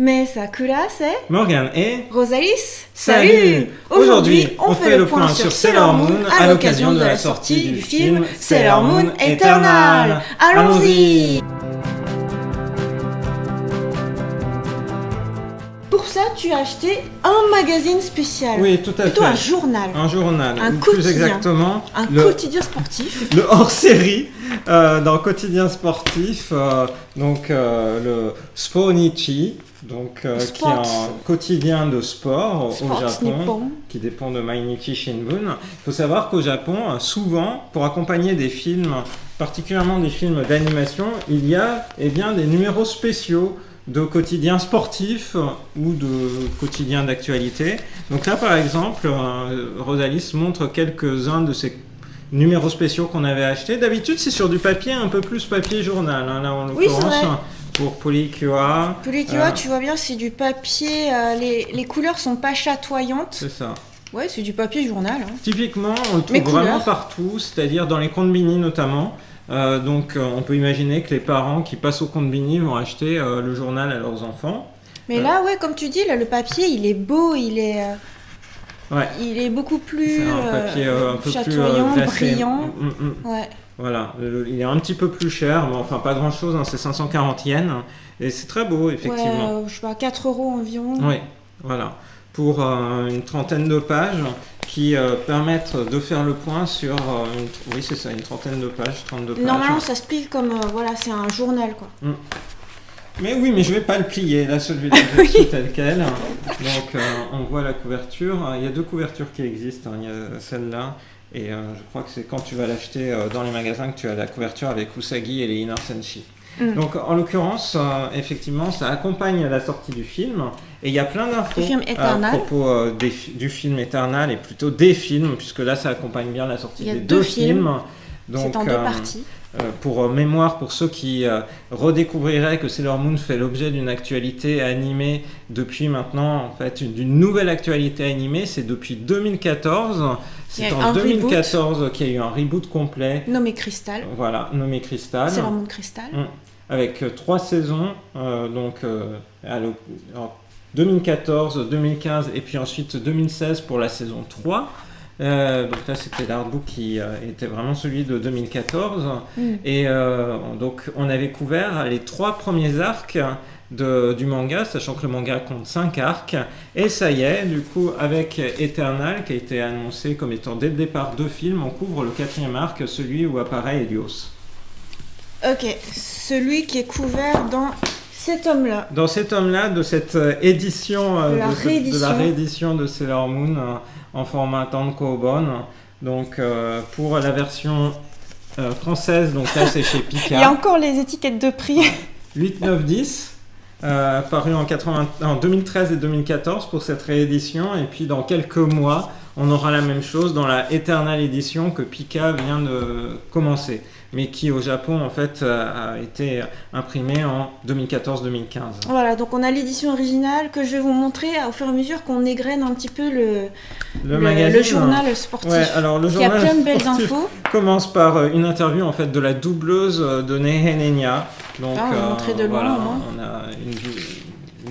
Mais Sakura, c'est Morgane et Rosalis. Salut. Aujourd'hui, on fait le point sur Sailor Moon à l'occasion de la sortie du film Sailor Moon Eternal. Allons-y. Pour ça, tu as acheté un magazine spécial. Oui, tout à Plutôt fait. un journal. Un journal. Un Plus quotidien. exactement. Un quotidien sportif. Le hors-série dans Quotidien sportif, le Sponichi, qui est un quotidien de sport au Japon, Nippon. qui dépend de Mainichi Shimbun. Il faut savoir qu'au Japon, souvent, pour accompagner des films, particulièrement des films d'animation, il y a des numéros spéciaux de quotidiens sportifs ou de quotidiens d'actualité. Donc là, par exemple, Rosalis montre quelques-uns de ces numéros spéciaux qu'on avait achetés. D'habitude, c'est sur du papier, un peu plus papier journal. Là, en l'occurrence, pour Polycua. Polycua, tu vois bien, c'est du papier. Les couleurs sont pas chatoyantes. C'est ça. Ouais, c'est du papier journal. Hein. Typiquement, on le trouve vraiment partout, c'est-à-dire dans les konbini notamment. On peut imaginer que les parents qui passent au konbini vont acheter le journal à leurs enfants. Mais là, ouais, comme tu dis, là, le papier, il est beau, il est beaucoup plus un papier un peu chatoyant, plus brillant. Ouais. Voilà, il est un petit peu plus cher, mais enfin pas grand-chose, hein, c'est 540 yens. Et c'est très beau, effectivement. Ouais, je sais pas, 4 € environ. Oui, voilà. Pour une trentaine de pages qui permettent de faire le point sur oui, c'est ça, une trentaine de pages, 32 pages. Normalement, ça se plie comme c'est un journal, quoi. Mais oui, mais je vais pas le plier, là, celui-là, je tel quel. Donc, on voit la couverture. Il y a deux couvertures qui existent. Il y a celle-là, et je crois que c'est quand tu vas l'acheter dans les magasins que tu as la couverture avec Usagi et les Inner Senshi. Donc, en l'occurrence, effectivement, ça accompagne la sortie du film. Et il y a plein d'infos à propos du film Eternal, et plutôt des films, puisque là, ça accompagne bien la sortie des deux films. C'est en deux parties. Pour mémoire, pour ceux qui redécouvriraient que Sailor Moon fait l'objet d'une actualité animée depuis maintenant, en fait, d'une nouvelle actualité animée, c'est depuis 2014. C'est en 2014 qu'il y a eu un reboot complet. Nommé Crystal. Voilà, nommé Crystal. Sailor Moon Crystal. Avec 3 saisons, en 2014, 2015 et puis ensuite 2016 pour la saison 3. Donc là, c'était l'artbook qui était vraiment celui de 2014. Et donc, on avait couvert les 3 premiers arcs du manga, sachant que le manga compte 5 arcs. Et ça y est, du coup, avec Eternal, qui a été annoncé comme étant dès le départ 2 films, on couvre le 4e arc, celui où apparaît Helios. Ok, celui qui est couvert dans cet tome-là. Dans cet tome-là, de cette édition, de la réédition de Sailor Moon en format tankobon. Donc, pour la version française, donc là, c'est chez Pika. Il y a encore les étiquettes de prix. 8, 9, 10. Paru en 2013 et 2014 pour cette réédition. Et puis, dans quelques mois, on aura la même chose dans la Eternal Edition que Pika vient de commencer, mais qui au Japon en fait a été imprimée en 2014-2015. Voilà, donc on a l'édition originale que je vais vous montrer au fur et à mesure qu'on égrène un petit peu le journal sportif. Ouais, alors le journal il y a plein de belles infos. Commence par une interview en fait de la doubleuse de Nehenenia. Donc on va montrer de loin. On a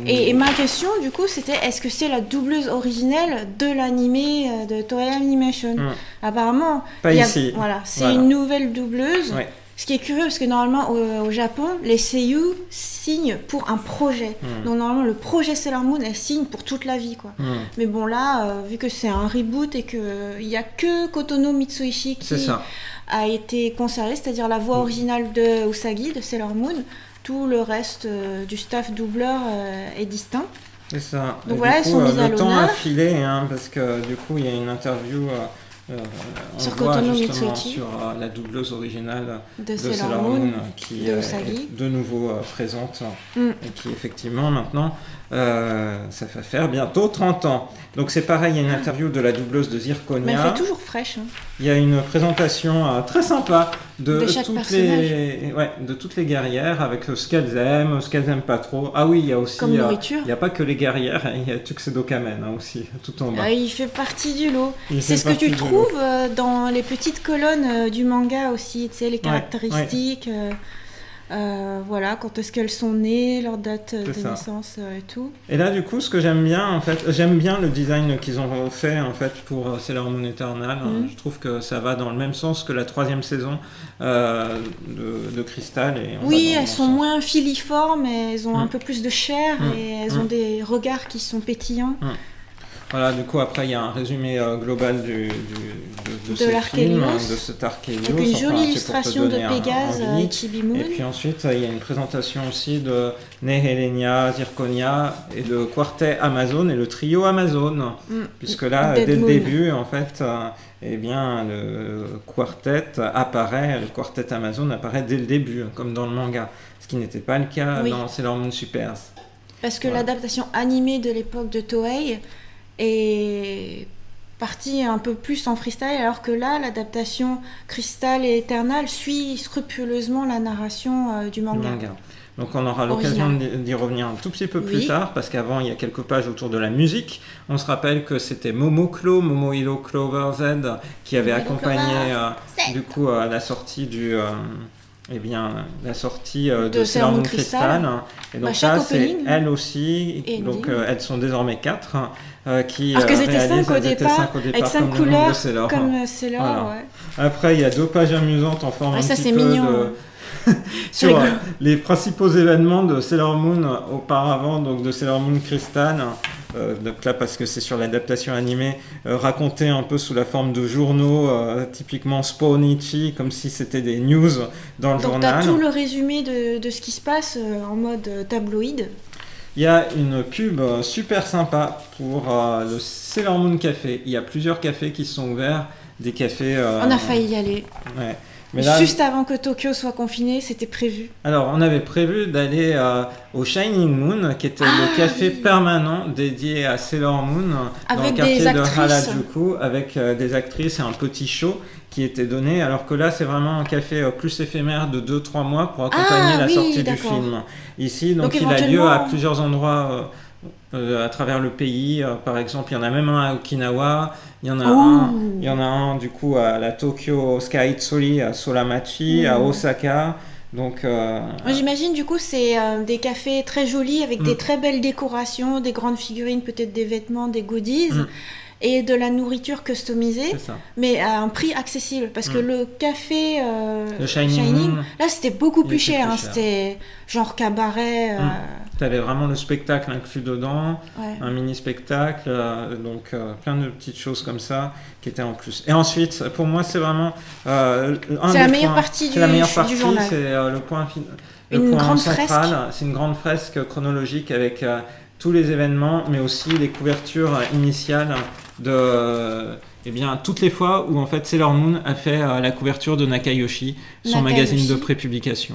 Et ma question, du coup, c'était est-ce que c'est la doubleuse originelle de l'animé de Toei Animation? Apparemment, ici. Voilà, c'est une nouvelle doubleuse. Ouais. Ce qui est curieux, parce que normalement, au Japon, les seiyuu signent pour un projet. Donc, normalement, le projet Sailor Moon, elle signe pour toute la vie, quoi. Mais bon, là, vu que c'est un reboot et qu'il n'y a que Kotono Mitsuishi qui a été conservé, c'est-à-dire la voix originale de Usagi, de Sailor Moon, tout le reste du staff doubleur est distinct. C'est ça. Donc et voilà, elles sont mises à l'honneur. Le temps a filé, parce que du coup, il y a une interview sur on voit Kotono justement Mitsuichi sur la doubleuse originale de Sailor Moon qui est de nouveau présente et qui effectivement maintenant ça va faire bientôt 30 ans. Donc c'est pareil, il y a une interview de la doubleuse de Zirconia. Mais elle fait toujours fraîche. Il y a une présentation très sympa de toutes les guerrières avec ce qu'elles aiment pas trop. Ah oui, il y a aussi... Comme nourriture. Il n'y a pas que les guerrières, il y a Tuxedo Kamen aussi, tout en bas. Il fait partie du lot. C'est ce que tu trouves dans les petites colonnes du manga aussi, tu sais, les caractéristiques. Voilà, quand est-ce qu'elles sont nées, leur date de naissance et tout. Et là, du coup, ce que j'aime bien, en fait, j'aime bien le design qu'ils ont fait en fait pour Sailor Moon Eternal. Je trouve que ça va dans le même sens que la 3e saison de Crystal. Et oui, elles sont moins filiformes, et elles ont un peu plus de chair et elles ont des regards qui sont pétillants. Voilà, du coup, après, il y a un résumé global de ces films, de cet Archélios. Avec une jolie illustration de Pégase et Chibi Moon. Et puis ensuite, il y a une présentation aussi de Nehelenia, Zirconia et de Quartet Amazon et le trio Amazon. Puisque là, dès le début, en fait, eh bien, le quartet Amazon apparaît dès le début, comme dans le manga. Ce qui n'était pas le cas dans Sailor Moon Supers. Parce que l'adaptation animée de l'époque de Toei est partie un peu plus en freestyle, alors que là, l'adaptation Crystal et Eternal suit scrupuleusement la narration du manga. Donc on aura l'occasion d'y revenir un tout petit peu plus tard, parce qu'avant, il y a quelques pages autour de la musique. On se rappelle que c'était Momohiro Clover Z, qui avait accompagné du coup la sortie du... la sortie de Sailor Moon Crystal. Et donc là, c'est elle aussi. Donc elles sont désormais 4 qui parce qu'elles étaient 5 au départ, avec 5 couleurs comme Sailor. Voilà. Après, il y a 2 pages amusantes en forme un petit peu de... sur les principaux événements de Sailor Moon auparavant, donc de Sailor Moon Crystal. Donc là, parce que c'est sur l'adaptation animée, raconté un peu sous la forme de journaux, typiquement Spawnichi, comme si c'était des news dans le journal. Donc tu as tout le résumé de ce qui se passe en mode tabloïd. Il y a une pub super sympa pour le Sailor Moon Café. Il y a plusieurs cafés qui sont ouverts, des cafés... On a failli y aller. Ouais. Mais là, juste avant que Tokyo soit confiné, c'était prévu. Alors, on avait prévu d'aller au Shining Moon, qui était le café permanent dédié à Sailor Moon, avec dans le quartier des de Harajuku, avec des actrices et un petit show qui était donné, alors que là, c'est vraiment un café plus éphémère de 2-3 mois pour accompagner la sortie du film. Ici, donc il a lieu à plusieurs endroits à travers le pays. Par exemple, il y en a même un à Okinawa. Il y en a un du coup à la Tokyo Sky Itsuri à Solamachi, à Osaka. Donc, j'imagine du coup c'est des cafés très jolis avec des très belles décorations, des grandes figurines, peut-être des vêtements, des goodies. Et de la nourriture customisée, mais à un prix accessible. Parce que le café le Shining, là c'était beaucoup plus cher. C'était genre cabaret. Tu avais vraiment le spectacle inclus dedans, un mini-spectacle, donc plein de petites choses comme ça qui étaient en plus. Et ensuite, pour moi, c'est vraiment c'est la meilleure partie du journal. C'est le point central. C'est une grande fresque chronologique avec tous les événements, mais aussi les couvertures initiales de toutes les fois où en fait Sailor Moon a fait la couverture de Nakayoshi, son magazine de prépublication.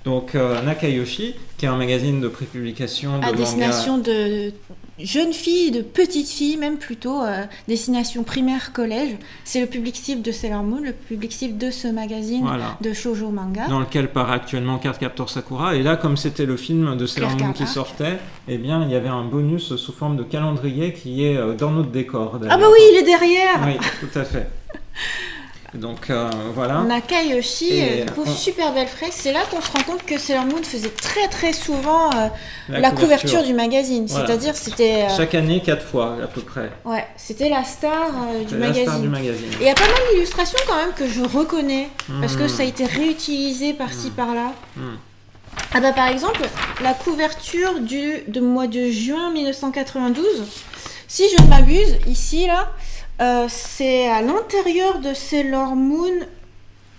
Donc Nakayoshi, qui est un magazine de prépublication de à destination de jeunes filles, de petites filles, même plutôt, destination primaire collège. C'est le public cible de Sailor Moon, le public cible de ce magazine de shoujo manga. Dans lequel paraît actuellement Cardcaptor Sakura. Et là, comme c'était le film de Sailor Moon qui sortait, il y avait un bonus sous forme de calendrier qui est dans notre décor. Ah bah oui, il est derrière. Oui, tout à fait. Donc voilà. Nakayoshi, super belle fresque. C'est là qu'on se rend compte que Sailor Moon faisait très très souvent la couverture du magazine. Voilà. C'est-à-dire c'était chaque année 4 fois à peu près. Ouais, c'était la star du magazine. Et il y a pas mal d'illustrations quand même que je reconnais parce que ça a été réutilisé par-ci par-là. Ah bah par exemple la couverture du mois de juin 1992. Si je ne m'abuse, ici là. C'est à l'intérieur de Sailor Moon,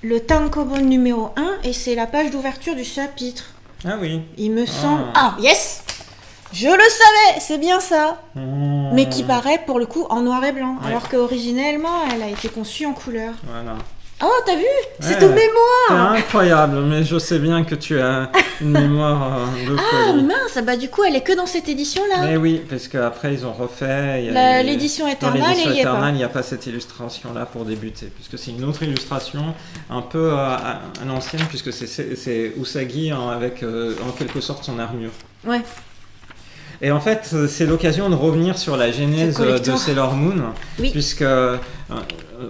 le tankobon numéro 1, et c'est la page d'ouverture du chapitre. Ah oui. Il me semble... Ah, yes! Je le savais, c'est bien ça. Mais qui paraît pour le coup en noir et blanc, alors qu'originellement elle a été conçue en couleur. Voilà. Oh, t'as vu? C'est ton mémoire! C'est incroyable, mais je sais bien que tu as une mémoire de folie. Ah mince, bah du coup elle est que dans cette édition-là. Mais oui, parce qu'après ils ont refait... L'édition Eternal, il n'y a pas cette illustration-là pour débuter, puisque c'est une autre illustration, un peu à l'ancienne, puisque c'est Usagi avec en quelque sorte son armure. Ouais. Et en fait, c'est l'occasion de revenir sur la genèse de Sailor Moon, puisque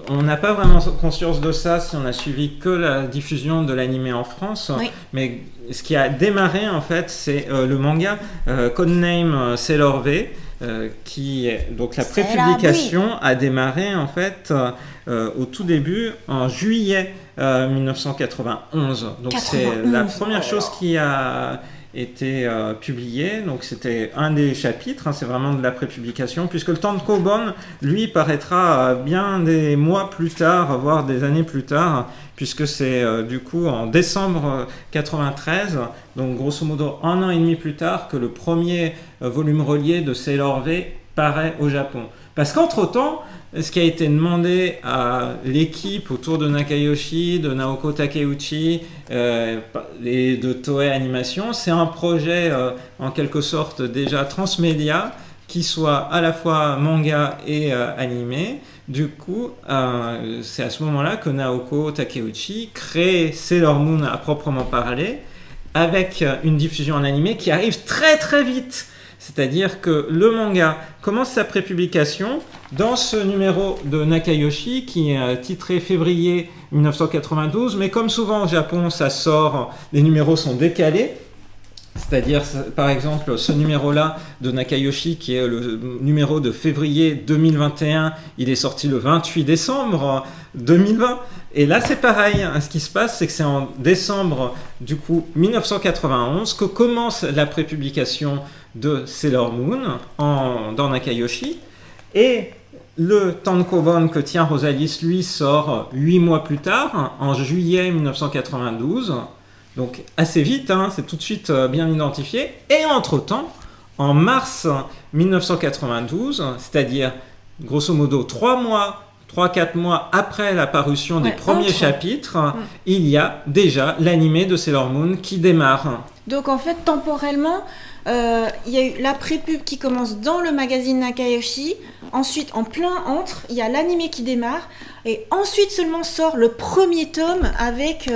on n'a pas vraiment conscience de ça si on a suivi que la diffusion de l'animé en France, mais ce qui a démarré en fait, c'est le manga Codename Sailor V, donc la prépublication a démarré en fait au tout début en juillet 1991. Donc c'est la première chose qui a été publié, donc c'était un des chapitres, c'est vraiment de la prépublication, puisque le Tankobon, lui, paraîtra bien des mois plus tard, voire des années plus tard, puisque c'est du coup en décembre 93, donc grosso modo 1 an et demi plus tard, que le premier volume relié de Sailor V paraît au Japon. Parce qu'entre-temps, ce qui a été demandé à l'équipe autour de Nakayoshi, de Naoko Takeuchi et de Toei Animation, c'est un projet en quelque sorte déjà transmédia qui soit à la fois manga et animé. Du coup, c'est à ce moment-là que Naoko Takeuchi crée Sailor Moon à proprement parler, avec une diffusion en animé qui arrive très très vite. C'est-à-dire que le manga commence sa prépublication dans ce numéro de Nakayoshi qui est titré février 1992, mais comme souvent au Japon, ça sort, les numéros sont décalés. C'est-à-dire, par exemple, ce numéro-là de Nakayoshi, qui est le numéro de février 2021, il est sorti le 28 décembre 2020. Et là, c'est pareil. Ce qui se passe, c'est que c'est en décembre, du coup, 1991, que commence la prépublication de Sailor Moon dans Nakayoshi. Et le Tankobon que tient Rosalis, lui, sort 8 mois plus tard, en juillet 1992. Donc assez vite, c'est tout de suite bien identifié. Et entre-temps, en mars 1992, c'est-à-dire grosso modo 3-4 mois après la parution des premiers chapitres, il y a déjà l'animé de Sailor Moon qui démarre. Donc en fait, temporellement, il y a eu la pré-pub qui commence dans le magazine Nakayoshi. Ensuite, en plein entre, il y a l'animé qui démarre. Et ensuite seulement sort le premier tome avec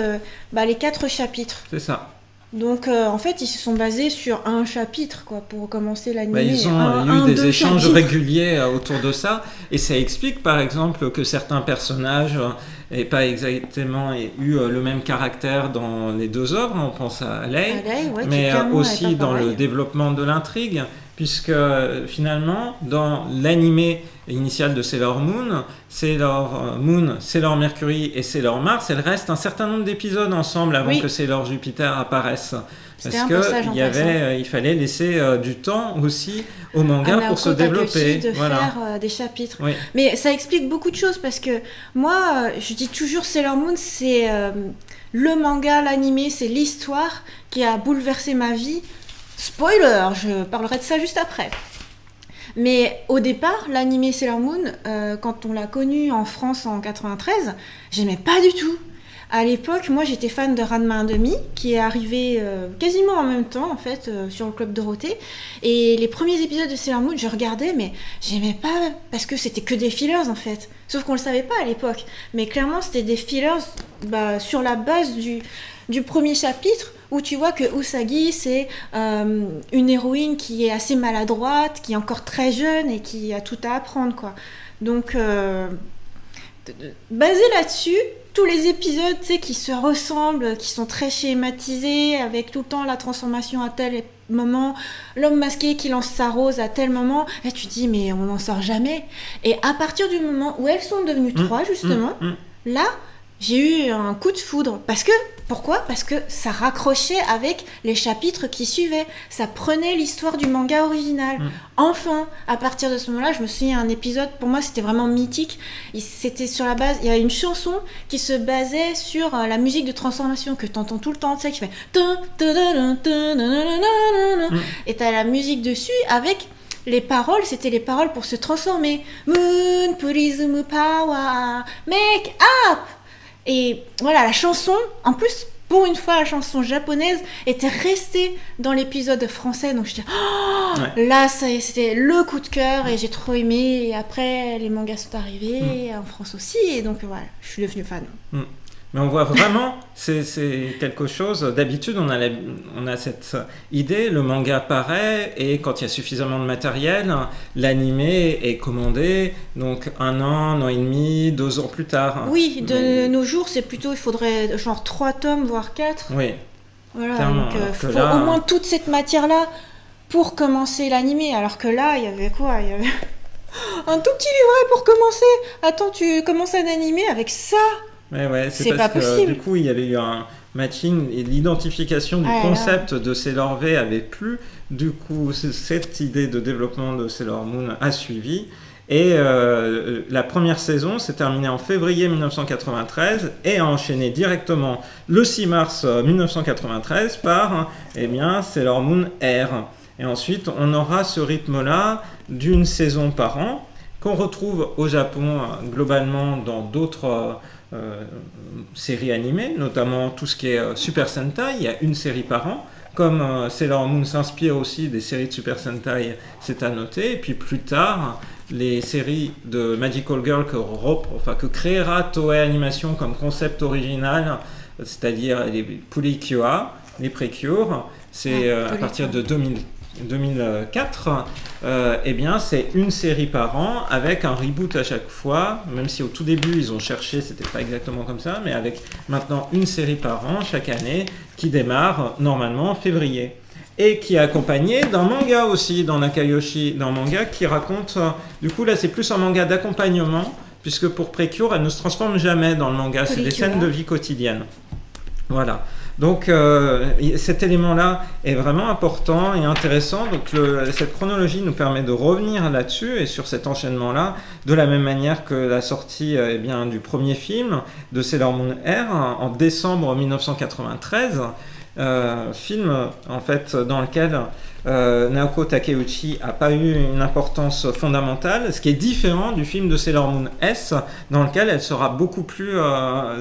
les 4 chapitres. C'est ça. Donc en fait, ils se sont basés sur un chapitre pour commencer l'animé. Ils ont eu des échanges réguliers autour de ça. Et ça explique par exemple que certains personnages n'aient pas exactement eu le même caractère dans les 2 œuvres. On pense à Lei, mais aussi dans le développement de l'intrigue. Puisque finalement, dans l'animé initial de Sailor Moon, Sailor Mercury et Sailor Mars, elles restent un certain nombre d'épisodes ensemble avant que Sailor Jupiter apparaisse. Parce qu'il fallait laisser du temps aussi au manga pour se développer. De faire des chapitres. Oui. Mais ça explique beaucoup de choses parce que moi, je dis toujours Sailor Moon, c'est le manga, l'animé, c'est l'histoire qui a bouleversé ma vie. Spoiler, je parlerai de ça juste après. Mais au départ, l'animé Sailor Moon, quand on l'a connu en France en 93, j'aimais pas du tout. À l'époque, moi j'étais fan de Ranma 1/2, qui est arrivé quasiment en même temps en fait sur le Club Dorothée. Et les premiers épisodes de Sailor Moon, je regardais, mais j'aimais pas parce que c'était que des fillers en fait. Sauf qu'on le savait pas à l'époque. Mais clairement, c'était des fillers sur la base du premier chapitre, où tu vois que Usagi, c'est une héroïne qui est assez maladroite, qui est encore très jeune et qui a tout à apprendre, quoi. Donc, basé là-dessus, tous les épisodes, tu sais, qui se ressemblent, qui sont très schématisés, avec tout le temps la transformation à tel moment, l'homme masqué qui lance sa rose à tel moment, et tu te dis, mais on n'en sort jamais. Et à partir du moment où elles sont devenues 3, justement, là, j'ai eu un coup de foudre. Pourquoi ? Parce que ça raccrochait avec les chapitres qui suivaient. Ça prenait l'histoire du manga original. Enfin, à partir de ce moment-là, je me souviens un épisode, pour moi, c'était vraiment mythique. C'était sur la base, il y a une chanson qui se basait sur la musique de transformation que tu entends tout le temps, tu sais, qui fait... Et tu as la musique dessus avec... Les paroles, c'était les paroles pour se transformer. Moon, Purizumu Power, Make Up. Et voilà, la chanson, en plus, pour une fois, la chanson japonaise était restée dans l'épisode français. Donc je dis, là, c'était le coup de cœur et j'ai trop aimé. Et après, les mangas sont arrivés en France aussi. Et donc voilà, je suis devenue fan. Mais on voit vraiment, c'est quelque chose. D'habitude, on a cette idée, le manga apparaît et quand il y a suffisamment de matériel, l'animé est commandé, donc 1 an et demi, 2 ans plus tard. Oui, de nos jours, c'est plutôt, il faudrait genre 3 tomes, voire 4. Oui. Voilà, donc il faut au moins toute cette matière-là pour commencer l'animé. Alors que là, il y avait quoi? Il y avait un tout petit livret pour commencer. Attends, tu commences un animé avec ça? Ouais, c'est parce que du coup il y avait eu un matching et l'identification du concept de Sailor V avait plu. Du coup, cette idée de développement de Sailor Moon a suivi. Et la première saison s'est terminée en février 1993 et a enchaîné directement le 6 mars 1993 par Sailor Moon R. Et ensuite, on aura ce rythme-là d'une saison par an qu'on retrouve au Japon globalement dans d'autres séries animées, notamment tout ce qui est Super Sentai, il y a une série par an. Comme Sailor Moon s'inspire aussi des séries de Super Sentai, c'est à noter. Et puis plus tard, les séries de Magical Girl que créera Toei Animation comme concept original, c'est-à-dire les Purikyo, les Precure, c'est à partir de 2004, c'est une série par an avec un reboot à chaque fois, même si au tout début ils ont cherché, c'était pas exactement comme ça, mais avec maintenant une série par an chaque année qui démarre normalement en février et qui est accompagnée d'un manga aussi, dans Nakayoshi, d'un manga qui raconte, du coup là c'est plus un manga d'accompagnement puisque pour Precure elle ne se transforme jamais dans le manga, c'est des scènes de vie quotidienne. Voilà. Donc cet élément-là est vraiment important et intéressant. Donc cette chronologie nous permet de revenir là-dessus et sur cet enchaînement-là, de la même manière que la sortie du premier film de Sailor Moon R en décembre 1993. Film en fait dans lequel Naoko Takeuchi n'a pas eu une importance fondamentale, ce qui est différent du film de Sailor Moon S dans lequel elle sera beaucoup plus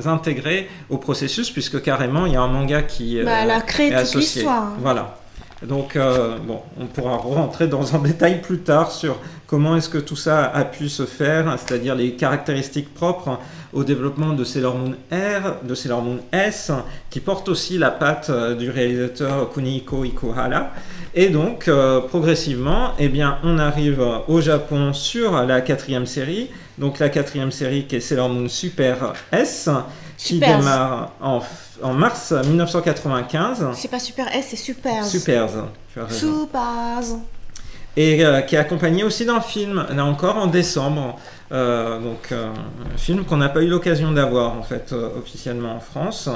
intégrée au processus puisque carrément il y a un manga qui elle a créé est toute associé. L'histoire. Voilà. Donc on pourra rentrer dans un détail plus tard sur comment est-ce que tout ça a pu se faire, c'est-à-dire les caractéristiques propres au développement de Sailor Moon R, de Sailor Moon S, qui porte aussi la patte du réalisateur Kunihiko Ikuhara. Et donc, progressivement, on arrive au Japon sur la 4e série. Donc la 4e série qui est Sailor Moon Super S, qui démarre en mars 1995. C'est pas Super S, c'est Supers. Supers, tu as raison. Supers. Et qui est accompagné aussi d'un film, là encore en décembre. Un film qu'on n'a pas eu l'occasion d'avoir en fait officiellement en France.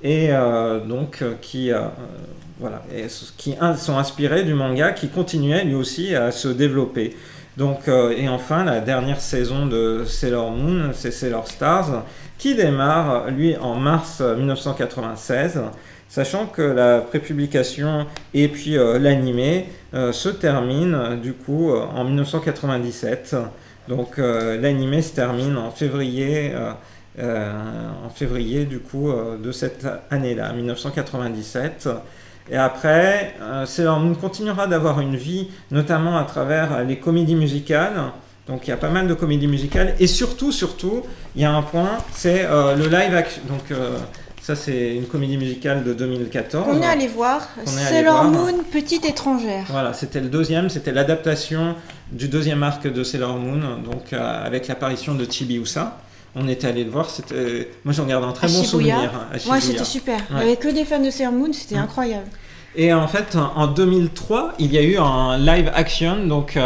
Et qui sont inspirés du manga qui continuait lui aussi à se développer. Donc, et enfin, la dernière saison de Sailor Moon, c'est Sailor Stars, qui démarre, lui, en mars 1996, sachant que la prépublication et puis l'animé se terminent, du coup, en 1997. Donc, l'animé se termine en février du coup, de cette année-là, 1997. Et après, Sailor Moon continuera d'avoir une vie, notamment à travers les comédies musicales. Donc il y a pas mal de comédies musicales. Et surtout, il y a un point, c'est le live action. Donc ça, c'est une comédie musicale de 2014. On est allé voir. Sailor Moon, Petite étrangère. Voilà, c'était le deuxième. C'était l'adaptation du deuxième arc de Sailor Moon, donc avec l'apparition de Chibiusa. On était allé le voir, moi j'en garde un très bon souvenir. Ouais, c'était super. Il n'y avait que des fans de Sailor Moon, c'était incroyable. Et en fait, en 2003, il y a eu un live action, donc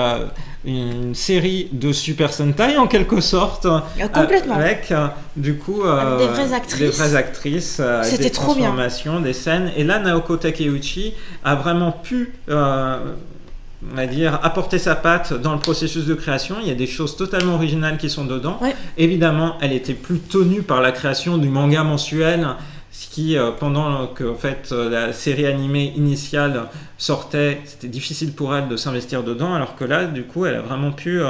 une série de Super Sentai en quelque sorte. Complètement. Avec du coup des vraies actrices. C'était trop bien. Des transformations, des scènes. Et là, Naoko Takeuchi a vraiment pu... on va dire, apporter sa patte dans le processus de création. Il y a des choses totalement originales qui sont dedans. Ouais. Évidemment, elle était plus tenue par la création du manga mensuel, ce qui, pendant que en fait, la série animée initiale sortait, c'était difficile pour elle de s'investir dedans, alors que là, du coup, elle a vraiment pu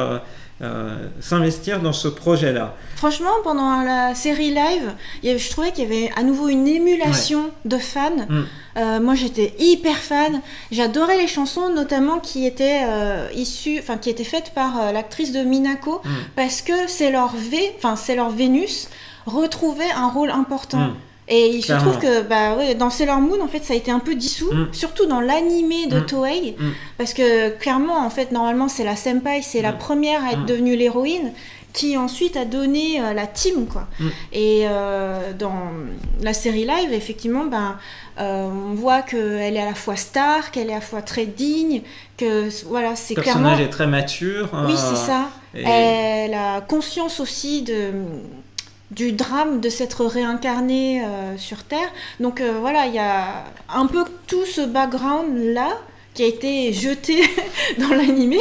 s'investir dans ce projet-là. Franchement, pendant la série live, je trouvais qu'il y avait à nouveau une émulation de fans. Moi, j'étais hyper fan. J'adorais les chansons, notamment qui étaient faites par l'actrice de Minako, parce que Sailor Vénus retrouvait un rôle important. Et il se trouve que dans Sailor Moon, en fait, ça a été un peu dissous, surtout dans l'animé de Toei, parce que clairement, en fait, normalement, c'est la senpai, c'est la première à être devenue l'héroïne, qui ensuite a donné la team, quoi. Et dans la série live, effectivement, on voit qu'elle est à la fois star, qu'elle est à la fois très digne, que voilà, c'est clairement... Le personnage est très mature. Oui, c'est ça. Elle a conscience aussi du drame de s'être réincarnée sur Terre. Donc voilà, il y a un peu tout ce background-là qui a été jeté dans l'animé,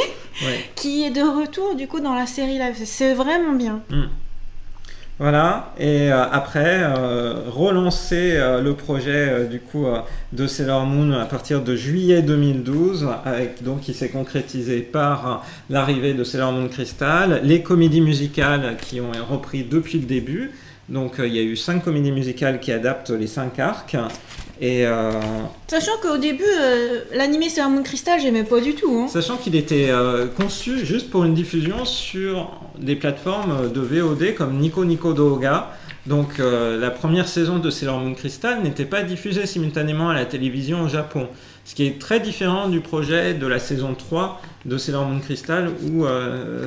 qui est de retour du coup dans la série live. C'est vraiment bien. Voilà, et après, relancer le projet du coup de Sailor Moon à partir de juillet 2012, qui s'est concrétisé par l'arrivée de Sailor Moon Crystal, les comédies musicales qui ont repris depuis le début. Donc il y a eu 5 comédies musicales qui adaptent les 5 arcs. Et sachant qu'au début, l'animé Sailor Moon Crystal, j'aimais pas du tout. Sachant qu'il était conçu juste pour une diffusion sur des plateformes de VOD comme Nico Nico Douga. Donc la première saison de Sailor Moon Crystal n'était pas diffusée simultanément à la télévision au Japon. Ce qui est très différent du projet de la saison 3 de Sailor Moon Crystal où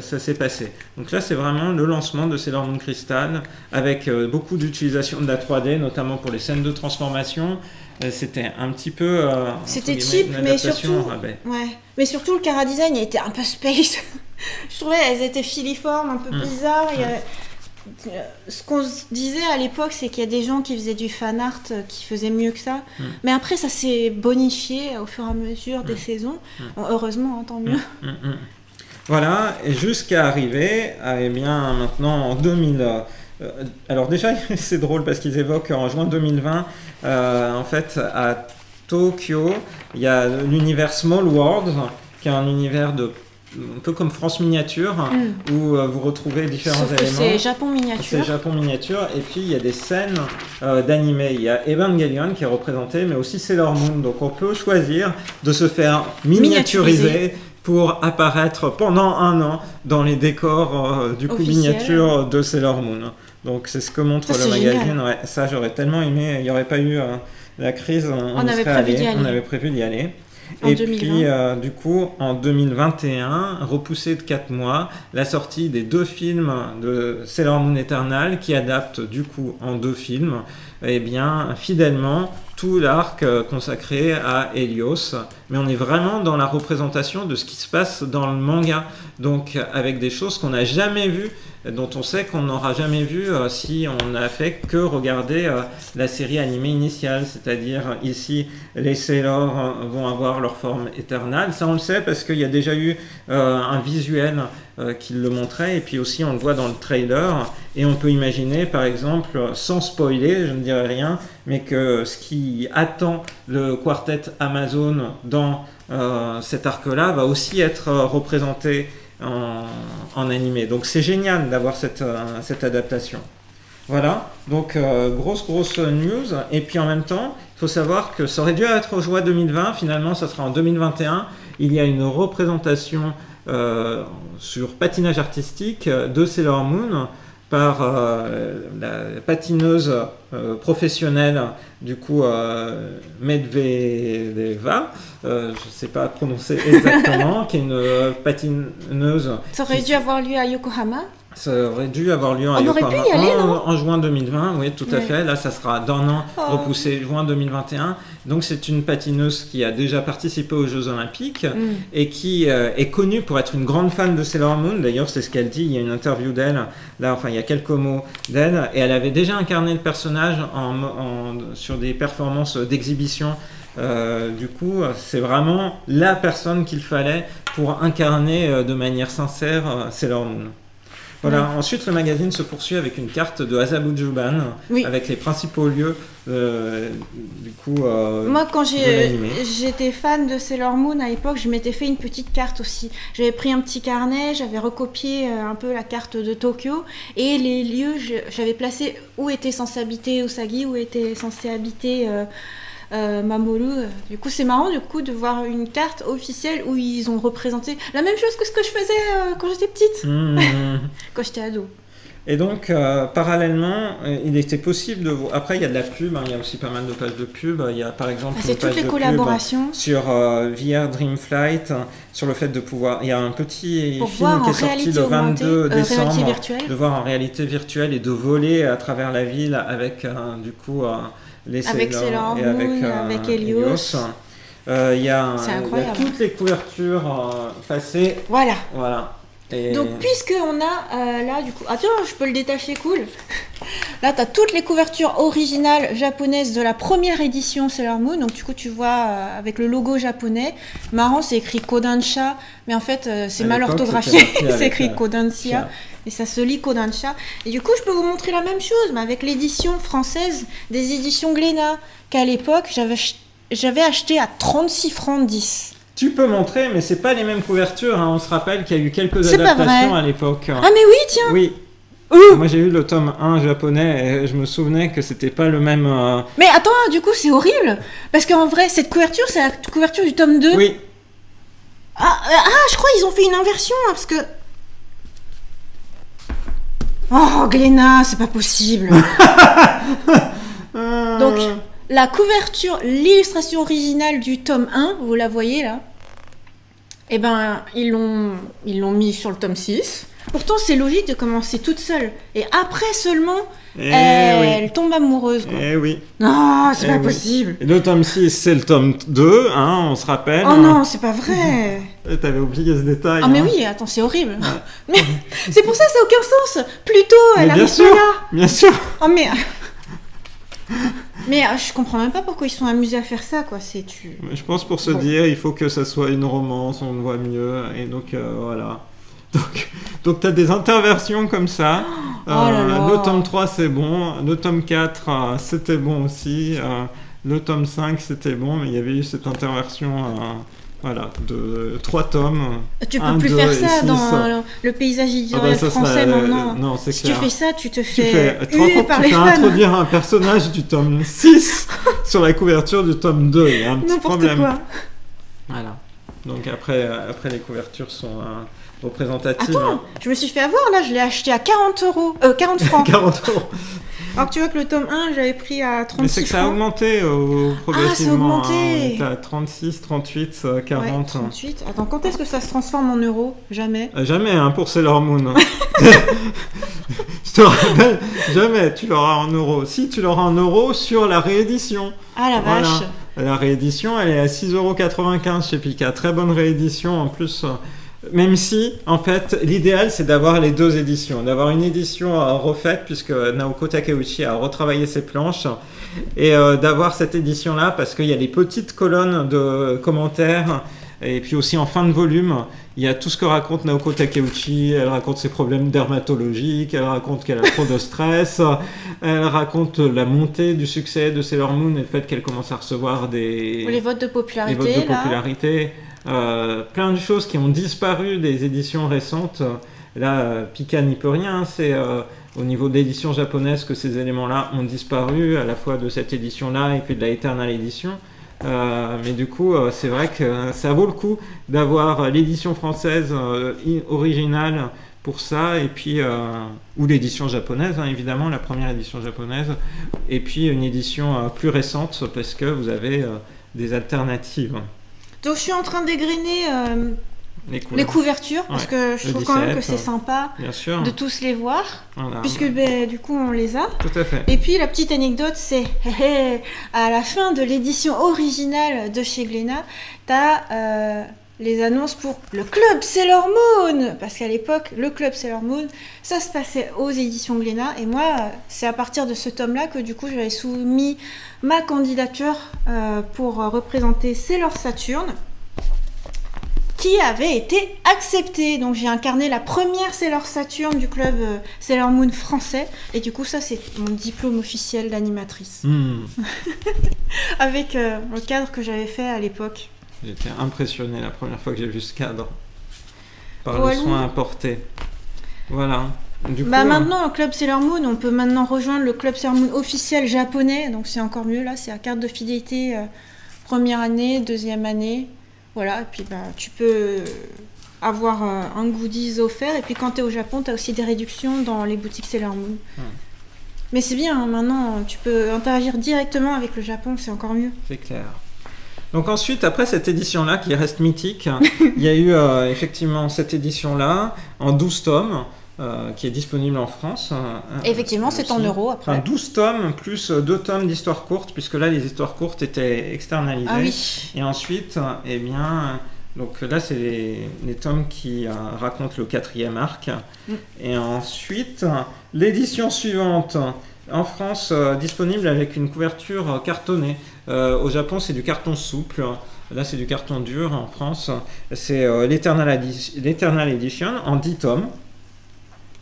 ça s'est passé. Donc là, c'est vraiment le lancement de Sailor Moon Crystal avec beaucoup d'utilisation de la 3D, notamment pour les scènes de transformation. C'était un petit peu... c'était cheap, mais surtout le chara design était un peu space. Je trouvais qu'elles étaient filiformes, un peu bizarres. Ce qu'on se disait à l'époque, c'est qu'il y a des gens qui faisaient du fan art qui faisaient mieux que ça. Mais après, ça s'est bonifié au fur et à mesure des saisons. Bon, heureusement, tant mieux. Voilà, et jusqu'à arriver, maintenant en 2000... alors déjà, c'est drôle parce qu'ils évoquent en juin 2020, en fait, à Tokyo, il y a l'univers Small World, qui est un univers un peu comme France Miniature, où vous retrouvez différents éléments. C'est Japon Miniature. C'est Japon Miniature, et puis il y a des scènes d'animé. Il y a Evangelion qui est représenté, mais aussi Sailor Moon. Donc on peut choisir de se faire miniaturiser pour apparaître pendant un an dans les décors miniatures de Sailor Moon. Donc c'est ce que montre le magazine. Ouais, ça j'aurais tellement aimé. Il n'y aurait pas eu la crise, on avait prévu d'y aller. Et puis, du coup, en 2021, repoussé de 4 mois, la sortie des 2 films de Sailor Moon Eternal qui adaptent du coup en 2 films, fidèlement, tout l'arc consacré à Helios. Mais on est vraiment dans la représentation de ce qui se passe dans le manga. Donc, avec des choses qu'on n'a jamais vues, dont on sait qu'on n'aura jamais vu si on n'a fait que regarder la série animée initiale, c'est-à-dire ici les Sailors vont avoir leur forme éternelle. Ça on le sait parce qu'il y a déjà eu un visuel qui le montrait, et puis aussi on le voit dans le trailer, et on peut imaginer par exemple, sans spoiler, je ne dirai rien, mais que ce qui attend le quartet Amazon dans cet arc-là va aussi être représenté en animé. Donc c'est génial d'avoir cette adaptation. Voilà, donc grosse news. Et puis en même temps, il faut savoir que ça aurait dû être au juin 2020, finalement ça sera en 2021. Il y a une représentation sur patinage artistique de Sailor Moon par la patineuse professionnelle du coup Medvedeva, je ne sais pas prononcer exactement, qui est une patineuse. Ça aurait dû avoir lieu à Yokohama. Ça aurait dû avoir lieu à Yokohama. On aurait pu y aller, non ? En juin 2020, oui, tout à fait. Là, ça sera d'un an repoussé, juin 2021. Donc, c'est une patineuse qui a déjà participé aux Jeux Olympiques et qui est connue pour être une grande fan de Sailor Moon. D'ailleurs, c'est ce qu'elle dit. Il y a une interview d'elle, il y a quelques mots d'elle. Et elle avait déjà incarné le personnage sur des performances d'exhibition. Du coup, c'est vraiment la personne qu'il fallait pour incarner de manière sincère Sailor Moon. Voilà. Ensuite, le magazine se poursuit avec une carte de Azabu Juban, avec les principaux lieux du coup. Moi, quand j'étais fan de Sailor Moon à l'époque, je m'étais fait une petite carte aussi. J'avais pris un petit carnet, j'avais recopié un peu la carte de Tokyo, et les lieux, j'avais placé où était censé habiter Usagi, où était censé habiter Mamoru. Du coup, c'est marrant de voir une carte officielle où ils ont représenté la même chose que ce que je faisais quand j'étais petite, quand j'étais ado. Et donc, parallèlement, il était possible de... Après, il y a de la pub, hein, il y a aussi pas mal de pages de pub. Il y a par exemple une page de pub sur VR Dream Flight, sur le fait de pouvoir... Il y a un petit film qui est sorti le 22 décembre, de voir en réalité virtuelle et de voler à travers la ville avec, du coup, les Sailor Moon, avec Helios. Il y a toutes les couvertures passées. Voilà. Et... Donc, puisqu'on a là, du coup, attends, je peux le détacher, cool. Là, tu as toutes les couvertures originales japonaises de la première édition Sailor Moon. Donc, du coup, tu vois avec le logo japonais. Marrant, c'est écrit Kodansha, mais en fait, c'est mal orthographié. C'est écrit Kodansha et ça se lit Kodansha. Et du coup, je peux vous montrer la même chose, mais avec l'édition française des éditions Glénat, qu'à l'époque, j'avais acheté à 36 francs 10. Tu peux montrer, mais c'est pas les mêmes couvertures. Hein. On se rappelle qu'il y a eu quelques adaptations à l'époque. Ah mais oui, tiens. Oui. Moi j'ai eu le tome 1 japonais et je me souvenais que c'était pas le même... Mais attends, du coup c'est horrible. Parce qu'en vrai, cette couverture, c'est la couverture du tome 2. Oui. Je crois qu'ils ont fait une inversion, hein, parce que... Oh, Glénat, c'est pas possible. Donc... La couverture, l'illustration originale du tome 1, vous la voyez là, eh ben, ils l'ont mis sur le tome 6. Pourtant, c'est logique de commencer toute seule. Et après seulement, elle tombe amoureuse. Quoi. Oui. Non, c'est pas possible. Et le tome 6, c'est le tome 2, hein, on se rappelle. Oh non, c'est pas vrai. T'avais oublié ce détail. Ah mais oui, attends, c'est horrible. Mais c'est pour ça ça n'a aucun sens. Plutôt, elle arrive pas là. Bien sûr. Oh mais... Mais je comprends même pas pourquoi ils sont amusés à faire ça, quoi. Je pense pour se dire, il faut que ça soit une romance, on le voit mieux, et donc voilà. Donc tu as des interversions comme ça. Le tome 3 c'est bon, le tome 4 c'était bon aussi, le tome 5 c'était bon, mais il y avait eu cette interversion de 3 tomes. Tu peux plus faire ça dans le paysage éditorial français maintenant. Non, c'est clair. Tu fais ça, tu te fais huer par les fans. Tu fais introduire un personnage du tome 6 sur la couverture du tome 2. Il y a un petit problème. Quoi. Voilà. Donc après les couvertures sont représentatives. Attends, je me suis fait avoir là, je l'ai acheté à 40 francs. 40 euros. Alors que tu vois que le tome 1, j'avais pris à 36 francs. Mais c'est que ça a augmenté progressivement. Ah, ça a augmenté. On était à 36, 38, 40. Ouais, 38. Attends, quand est-ce que ça se transforme en euros? Jamais. Jamais, hein, pour Sailor Moon. Je te rappelle, jamais tu l'auras en euros. Si, tu l'auras en euros sur la réédition. Ah la vache. La réédition, elle est à 6,95€ chez Pika. Très bonne réédition en plus. Même si, en fait, l'idéal, c'est d'avoir les deux éditions. D'avoir une édition refaite, puisque Naoko Takeuchi a retravaillé ses planches, et d'avoir cette édition-là, parce qu'il y a les petites colonnes de commentaires, et puis aussi en fin de volume, il y a tout ce que raconte Naoko Takeuchi. Elle raconte ses problèmes dermatologiques, elle raconte qu'elle a trop de stress, elle raconte la montée du succès de Sailor Moon et le fait qu'elle commence à recevoir les votes de popularité. Plein de choses qui ont disparu des éditions récentes. Là, Pika n'y peut rien. C'est au niveau de l'édition japonaise que ces éléments-là ont disparu, à la fois de cette édition-là et puis de la Eternal Edition. Mais du coup, c'est vrai que ça vaut le coup d'avoir l'édition française originale pour ça, et puis ou l'édition japonaise, hein, évidemment, la première édition japonaise, et puis une édition plus récente, parce que vous avez des alternatives. Donc je suis en train d'égrener les couvertures, parce que je trouve quand même que c'est sympa de tous les voir, puisque du coup on les a. Tout à fait. Et puis la petite anecdote, c'est à la fin de l'édition originale de chez Glénat, t'as les annonces pour le Club Sailor Moon, parce qu'à l'époque le Club Sailor Moon, ça se passait aux éditions Glénat, et moi c'est à partir de ce tome-là que du coup j'avais soumis ma candidature pour représenter Sailor Saturn, qui avait été acceptée. Donc j'ai incarné la première Sailor Saturn du club Sailor Moon français, et du coup ça c'est mon diplôme officiel d'animatrice. Avec le cadre que j'avais fait à l'époque. J'étais impressionné la première fois que j'ai vu ce cadre par le soin apporté. Voilà. Du coup, maintenant, au Club Sailor Moon, on peut maintenant rejoindre le Club Sailor Moon officiel japonais, donc c'est encore mieux. Là, c'est à carte de fidélité première année, deuxième année. Voilà, et puis tu peux avoir un goodies offert. Et puis quand tu es au Japon, tu as aussi des réductions dans les boutiques Sailor Moon. Mais c'est bien, hein, maintenant, tu peux interagir directement avec le Japon, c'est encore mieux. C'est clair. Donc ensuite, après cette édition-là, qui reste mythique, il y a eu effectivement cette édition-là, en 12 tomes, qui est disponible en France. Effectivement, c'est en euros après. Enfin, 12 tomes, plus 2 tomes d'histoires courtes, puisque là, les histoires courtes étaient externalisées. Ah oui. Et ensuite, eh bien... Donc là, c'est les tomes qui racontent le 4e arc. Et ensuite, l'édition suivante, en France, disponible avec une couverture cartonnée. Au Japon, c'est du carton souple. Là, c'est du carton dur. En France, c'est l'Eternal Edition en 10 tomes.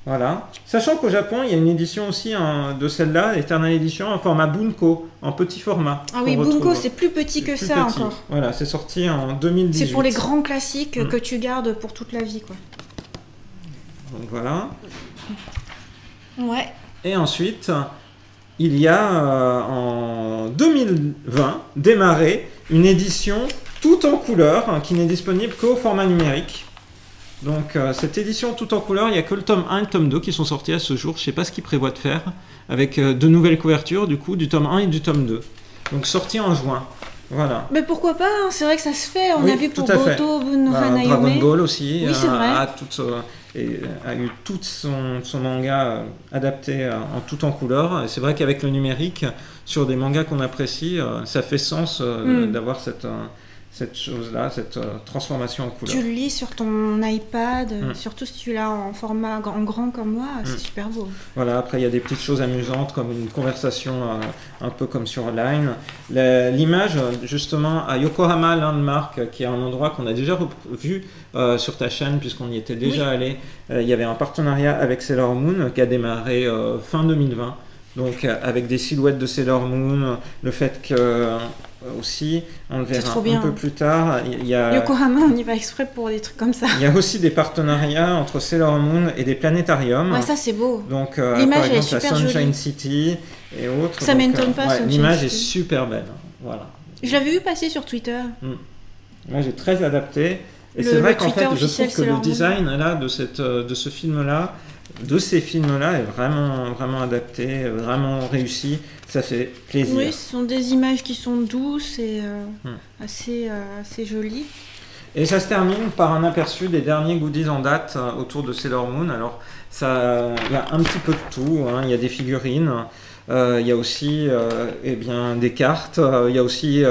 Voilà. Sachant qu'au Japon, il y a une édition aussi de celle-là, l'Eternal Edition, en format Bunko, en petit format. Ah oui, Bunko, c'est plus petit que ça encore. Voilà, c'est sorti en 2018. C'est pour les grands classiques que tu gardes pour toute la vie, quoi. Donc voilà. Ouais. Et ensuite, il y a en 2020 démarré une édition tout en couleur qui n'est disponible qu'au format numérique. Donc cette édition tout en couleur, il n'y a que le tome 1 et le tome 2 qui sont sortis à ce jour. Je ne sais pas ce qu'ils prévoient de faire avec de nouvelles couvertures du coup du tome 1 et du tome 2. Donc sorti en juin. Voilà. Mais pourquoi pas, hein, c'est vrai que ça se fait. On a vu pour Boto, Hanayome. Dragon Ball aussi oui, c'est vrai. a eu tout son manga adapté en tout en couleur. C'est vrai qu'avec le numérique, sur des mangas qu'on apprécie, ça fait sens d'avoir cette chose-là, cette transformation en couleur. Tu le lis sur ton iPad, surtout si tu l'as en format en grand comme moi, c'est super beau. Voilà, après il y a des petites choses amusantes comme une conversation un peu comme sur Line. L'image justement à Yokohama Landmark, qui est un endroit qu'on a déjà vu sur ta chaîne puisqu'on y était déjà allé. Il y avait un partenariat avec Sailor Moon qui a démarré fin 2020. Donc avec des silhouettes de Sailor Moon, le fait que aussi, on le verra un peu plus tard. Il y a, Yokohama, on y va exprès pour des trucs comme ça. Il y a aussi des partenariats entre Sailor Moon et des planétariums. Ouais, ça c'est beau. Donc par exemple la Sunshine jolie. City et autres. Ça m'étonne pas. L'image est super belle. Voilà. Je l'avais vu passer sur Twitter. Là, j'ai très adapté. Et c'est vrai qu'en fait, je trouve que le design là de ce film-là, de ces films-là est vraiment adapté, vraiment réussi. Ça fait plaisir. Oui, ce sont des images qui sont douces et assez jolies. Et ça se termine par un aperçu des derniers goodies en date autour de Sailor Moon. Alors, il y a un petit peu de tout. Hein. Il y a des figurines. Il y a aussi des cartes, il y a aussi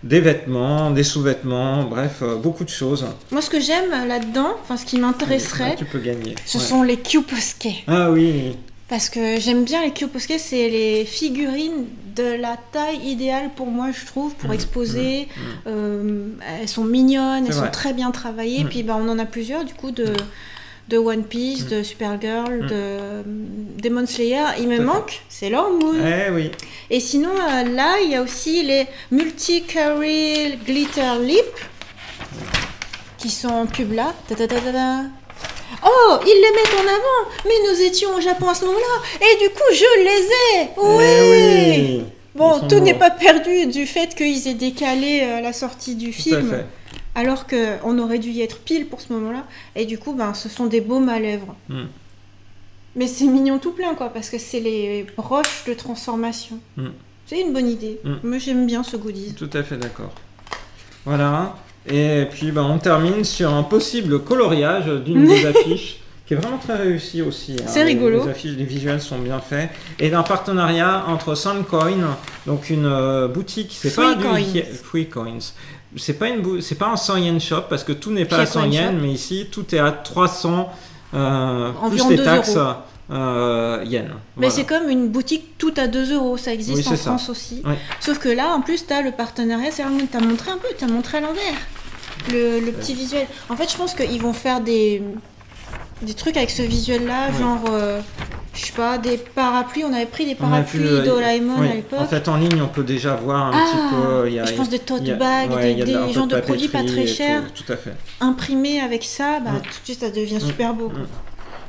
des vêtements, des sous-vêtements, bref, beaucoup de choses. Moi, ce que j'aime là-dedans, enfin ce qui m'intéresserait, tu peux gagner. Ce sont les Kyuposuke. Ah oui. Parce que j'aime bien les Kyuposuke, c'est les figurines de la taille idéale pour moi, je trouve, pour exposer. Elles sont mignonnes, elles sont très bien travaillées. Puis on en a plusieurs, du coup, de One Piece, de Supergirl, de Demon Slayer. Il me manque, c'est Sailor Moon. Eh oui. Et sinon, là, il y a aussi les Multicurry Glitter Lip qui sont en pub là. Oh, ils les mettent en avant. Mais nous étions au Japon à ce moment-là. Et du coup, je les ai. Oui. Bon, tout n'est pas perdu du fait qu'ils aient décalé la sortie du film. Tout à fait. Alors qu'on aurait dû y être pile pour ce moment-là. Et du coup, ce sont des baumes à lèvres. Mais c'est mignon tout plein, quoi, parce que c'est les broches de transformation. C'est une bonne idée. Moi, j'aime bien ce goodies. Tout à fait d'accord. Voilà. Et puis, on termine sur un possible coloriage d'une des affiches, qui est vraiment très réussi aussi. C'est rigolo. Les affiches, les visuels sont bien faits. Et d'un partenariat entre Suncoin, donc une boutique, c'est pas du Free Coins. C'est pas un 100 yen shop parce que tout n'est pas à 100 yens, mais ici tout est à 300 plus les taxes yens. Mais c'est comme une boutique tout à 2 €, ça existe en France aussi. Ouais. Sauf que là, en plus, tu as le partenariat, tu as montré un peu, tu as montré à l'envers le petit visuel. En fait, je pense qu'ils vont faire des trucs avec ce visuel-là, genre, je sais pas, des parapluies. On avait pris des parapluies Doraemon à l'époque. En fait, en ligne, on peut déjà voir un petit peu. Je pense des tote bags, des genres de produits pas très chers. Tout à fait. Imprimés avec ça, tout de suite, ça devient super beau.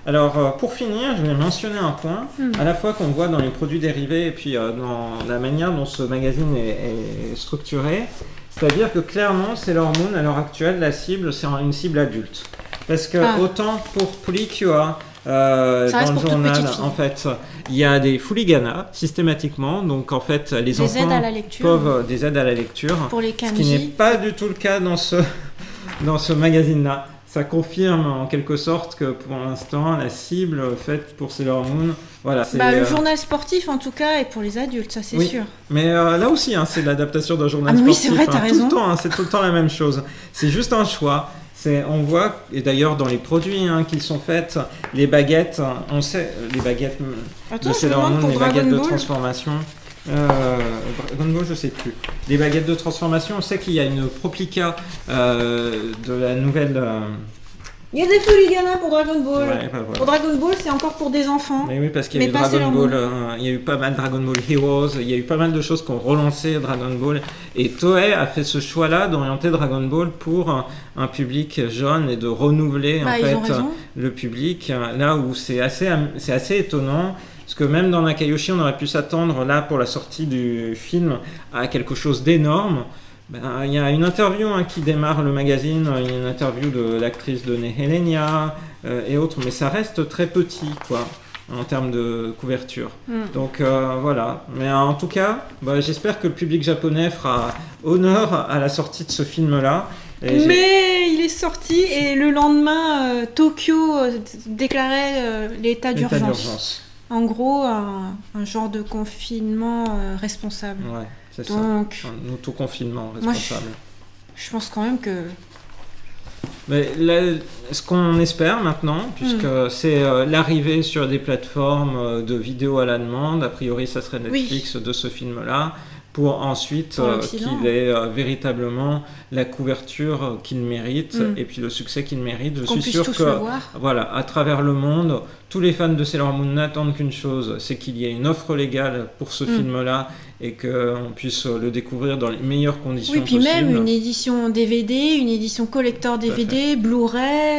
Alors, pour finir, je vais mentionner un point, à la fois qu'on voit dans les produits dérivés et puis dans la manière dont ce magazine est structuré. C'est-à-dire que clairement, Sailor Moon, à l'heure actuelle, la cible, c'est une cible adulte. Parce que autant pour Pullichua, dans le journal, en fait, il y a des fooligana systématiquement, donc en fait, les enfants peuvent des aides à la lecture, pour les ce qui n'est pas du tout le cas dans ce magazine-là. Ça confirme en quelque sorte que pour l'instant, la cible faite pour Sailor Moon, voilà. Le journal sportif en tout cas est pour les adultes, ça c'est sûr. Mais là aussi, c'est l'adaptation d'un journal sportif. Oui, c'est vrai, t'as raison. C'est tout le temps la même chose. C'est juste un choix. On voit, et d'ailleurs dans les produits qui sont faits, les baguettes, on sait, les baguettes de Sailor Moon, les baguettes de transformation. Dragon Ball, je sais plus. Les baguettes de transformation, on sait qu'il y a une proplica de la nouvelle. Il y a des fooligana pour Dragon Ball. Ouais, voilà. Pour Dragon Ball, c'est encore pour des enfants. Mais oui, parce qu'il y a eu Dragon Ball, il y a eu pas mal Dragon Ball Heroes, il y a eu pas mal de choses qui ont relancé Dragon Ball. Et Toei a fait ce choix-là d'orienter Dragon Ball pour un public jeune et de renouveler en fait le public. Là où c'est assez étonnant. Parce que même dans Nakayoshi, on aurait pu s'attendre là pour la sortie du film à quelque chose d'énorme. Il y a une interview qui démarre le magazine, il y a une interview de l'actrice de Nehelenia et autres, mais ça reste très petit quoi, en termes de couverture. Donc voilà, mais en tout cas, j'espère que le public japonais fera honneur à la sortie de ce film-là. Mais il est sorti et le lendemain, Tokyo déclarait l'état d'urgence. En gros, un genre de confinement responsable. Ouais, c'est ça. Un autoconfinement responsable. Je pense quand même que... Mais là, ce qu'on espère maintenant, puisque c'est l'arrivée sur des plateformes de vidéos à la demande, a priori ça serait Netflix de ce film-là, pour ensuite qu'il ait véritablement la couverture qu'il mérite et puis le succès qu'il mérite. Je suis sûr que voilà, à travers le monde, tous les fans de Sailor Moon n'attendent qu'une chose, c'est qu'il y ait une offre légale pour ce film-là et qu'on puisse le découvrir dans les meilleures conditions possibles. Oui, puis même une édition DVD, une édition collector DVD, Blu-ray,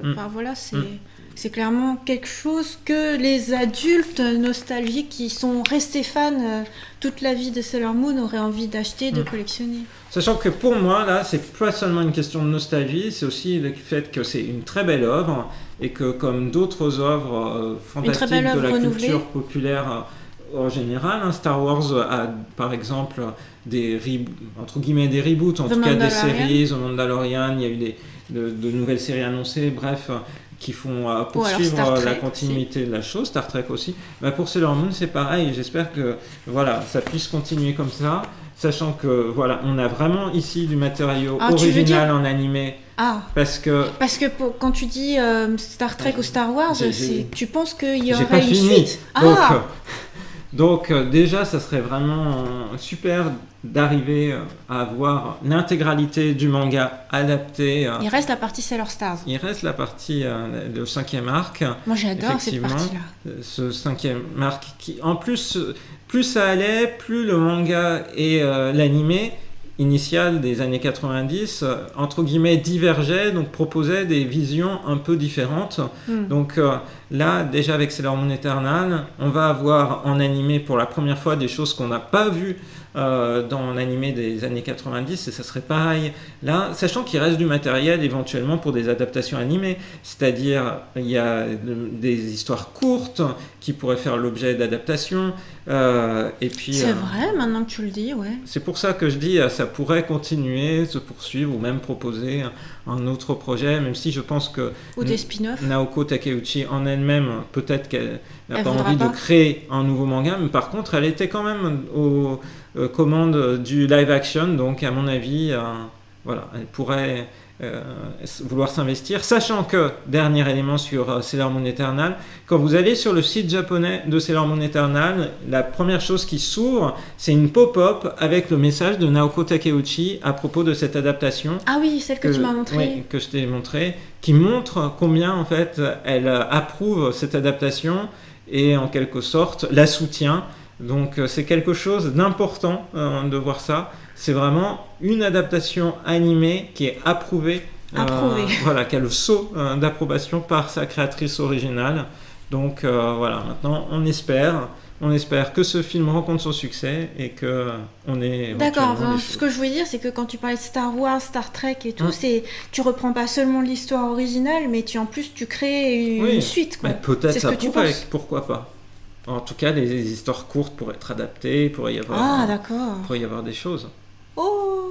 enfin voilà, c'est clairement quelque chose que les adultes nostalgiques qui sont restés fans toute la vie de Sailor Moon auraient envie d'acheter, de collectionner. Sachant que pour moi, là, c'est pas seulement une question de nostalgie, c'est aussi le fait que c'est une très belle œuvre et que comme d'autres œuvres fantastiques de la culture populaire en général, Star Wars a par exemple des reboots, en tout cas des séries, The Mandalorian, il y a eu de nouvelles séries annoncées, bref... qui font poursuivre la continuité de la chose, Star Trek aussi. Pour Sailor Moon, c'est pareil. J'espère que voilà, ça puisse continuer comme ça, sachant que voilà, on a vraiment ici du matériau original en animé. Parce que quand tu dis Star Trek ou Star Wars, tu penses qu'il y aurait une suite. Donc déjà, ça serait vraiment super d'arriver à avoir l'intégralité du manga adapté. Il reste la partie Sailor Stars. Il reste la partie le 5e arc. Moi j'adore cette partie-là. Ce 5e arc qui, en plus ça allait, plus le manga et l'animé initial des années 90, entre guillemets, divergeait, donc proposait des visions un peu différentes. Donc là, déjà avec Sailor Moon Eternal, on va avoir en animé pour la première fois des choses qu'on n'a pas vues dans l'animé des années 90, et ça serait pareil là, sachant qu'il reste du matériel éventuellement pour des adaptations animées, c'est-à-dire il y a des histoires courtes qui pourraient faire l'objet d'adaptations, et puis c'est vrai, maintenant que tu le dis, ouais. C'est pour ça que je dis ça pourrait continuer, se poursuivre, ou même proposer un autre projet, même si je pense que ou des spin-offs. Naoko Takeuchi en elle-même, peut-être qu'elle n'a pas envie de créer un nouveau manga, mais par contre elle était quand même aux commandes du live action, donc à mon avis voilà, elle pourrait vouloir s'investir, sachant que, dernier élément sur Sailor Moon Eternal, quand vous allez sur le site japonais de Sailor Moon Eternal, la première chose qui s'ouvre, c'est une pop-up avec le message de Naoko Takeuchi à propos de cette adaptation. Ah oui, celle que tu m'as montrée. Oui, que je t'ai montré, qui montre combien en fait elle approuve cette adaptation et en quelque sorte la soutient. Donc c'est quelque chose d'important de voir ça. C'est vraiment une adaptation animée qui est approuvée. Voilà, qui a le sceau d'approbation par sa créatrice originale. Donc voilà, maintenant on espère On espère que ce film rencontre son succès et que on est. D'accord. Ce que je voulais dire, c'est que quand tu parlais de Star Wars, Star Trek et tout, tu reprends pas seulement l'histoire originale, mais en plus tu crées une suite. Peut-être ça pourrait. Pourquoi pas. En tout cas, les histoires courtes pourraient être adaptées, il pourrait y avoir. D'accord. Il pourrait y avoir des choses. Oh,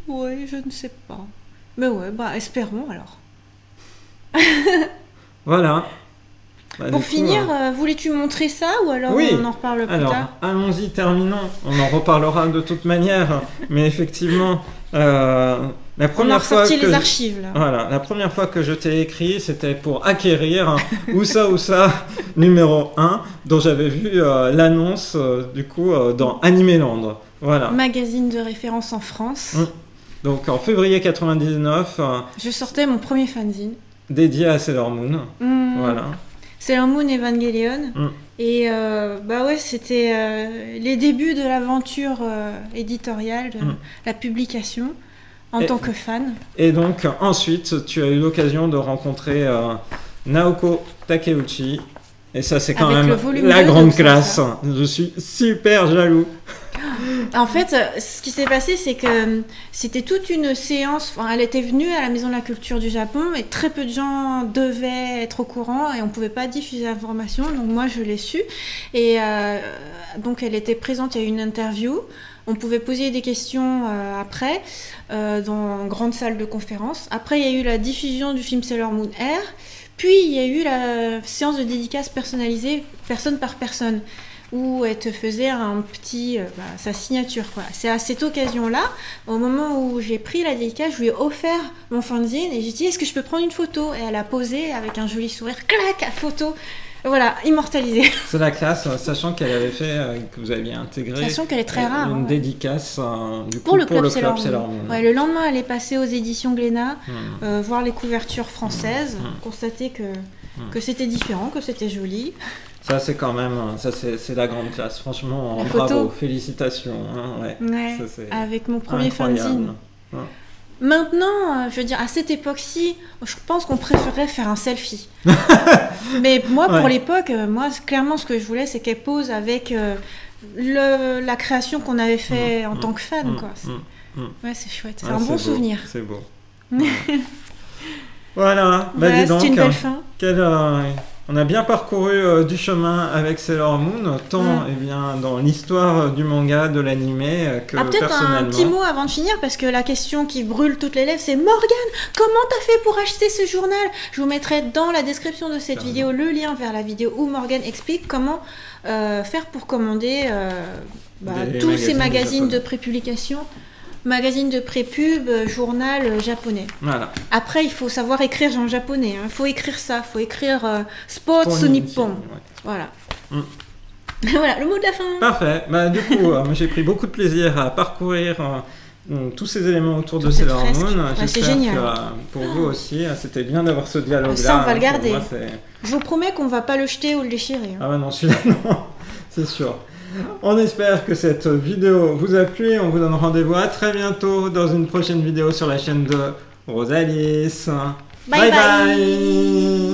ouais, je ne sais pas. Mais ouais, espérons alors. Voilà. Pour finir, voulais-tu montrer ça ou alors on en reparle plus tard? Allons-y, terminons. On en reparlera de toute manière. Mais effectivement, la première fois que les archives là. Voilà, la première fois que je t'ai écrit, c'était pour acquérir Ousa numéro 1, dont j'avais vu l'annonce du coup dans Animeland. Voilà. Magazine de référence en France. Donc en février 99. Je sortais mon premier fanzine. Dédié à Sailor Moon. Voilà. Sailor Moon Evangelion. Et c'était les débuts de l'aventure éditoriale, de la publication, en tant que fan. Et donc ensuite, tu as eu l'occasion de rencontrer Naoko Takeuchi. Et ça, c'est quand même la grande classe. Je suis super jaloux. En fait, ce qui s'est passé, c'est que c'était toute une séance. Elle était venue à la Maison de la Culture du Japon et très peu de gens devaient être au courant et on ne pouvait pas diffuser l'information. Donc moi, je l'ai su. Et donc, elle était présente, il y a eu une interview. On pouvait poser des questions après, dans une grande salle de conférence. Après, il y a eu la diffusion du film Sailor Moon Air. Puis, il y a eu la séance de dédicace personnalisée, personne par personne, où elle te faisait sa signature. C'est à cette occasion-là, au moment où j'ai pris la dédicace, je lui ai offert mon fanzine et j'ai dit, est-ce que je peux prendre une photo? Et elle a posé avec un joli sourire, clac, photo. Voilà, immortalisée. C'est la classe, sachant qu'elle avait fait, que vous aviez intégré sachant qu'elle est très rare, une dédicace du coup, pour le club Sailor Moon. Ouais, le lendemain, elle est passée aux éditions Glénat, voir les couvertures françaises, constater que c'était différent, que c'était joli. Ça, c'est quand même, c'est la grande classe. Franchement, bravo, félicitations. Avec mon premier fanzine. Maintenant, je veux dire, à cette époque-ci, je pense qu'on préférerait faire un selfie. Mais moi, pour l'époque, clairement, ce que je voulais, c'est qu'elle pose avec la création qu'on avait fait en tant que fan. Ouais, c'est chouette. C'est un bon souvenir. C'est beau. Voilà. C'est une belle fin. On a bien parcouru du chemin avec Sailor Moon, tant dans l'histoire du manga, de l'animé, que peut-être personnellement. Un petit mot avant de finir, parce que la question qui brûle toutes les lèvres, c'est Morgane, comment t'as fait pour acheter ce journal? Je vous mettrai dans la description de cette vidéo le lien vers la vidéo où Morgane explique comment faire pour commander tous ces magazines de prépublication. Magazine de pré-pub, journal japonais. Voilà. Après, il faut savoir écrire en japonais. Il faut écrire ça. Il faut écrire Sports Nippon. Voilà. Voilà, le mot de la fin. Parfait. Du coup, j'ai pris beaucoup de plaisir à parcourir tous ces éléments autour de Sailor Moon. C'est génial. Que pour vous aussi, c'était bien d'avoir ce dialogue-là. Ça, on va le garder. Moi, je vous promets qu'on ne va pas le jeter ou le déchirer. Ah non, celui-là, non. C'est sûr. On espère que cette vidéo vous a plu. On vous donne rendez-vous à très bientôt dans une prochaine vidéo sur la chaîne de Rosalis. Bye bye.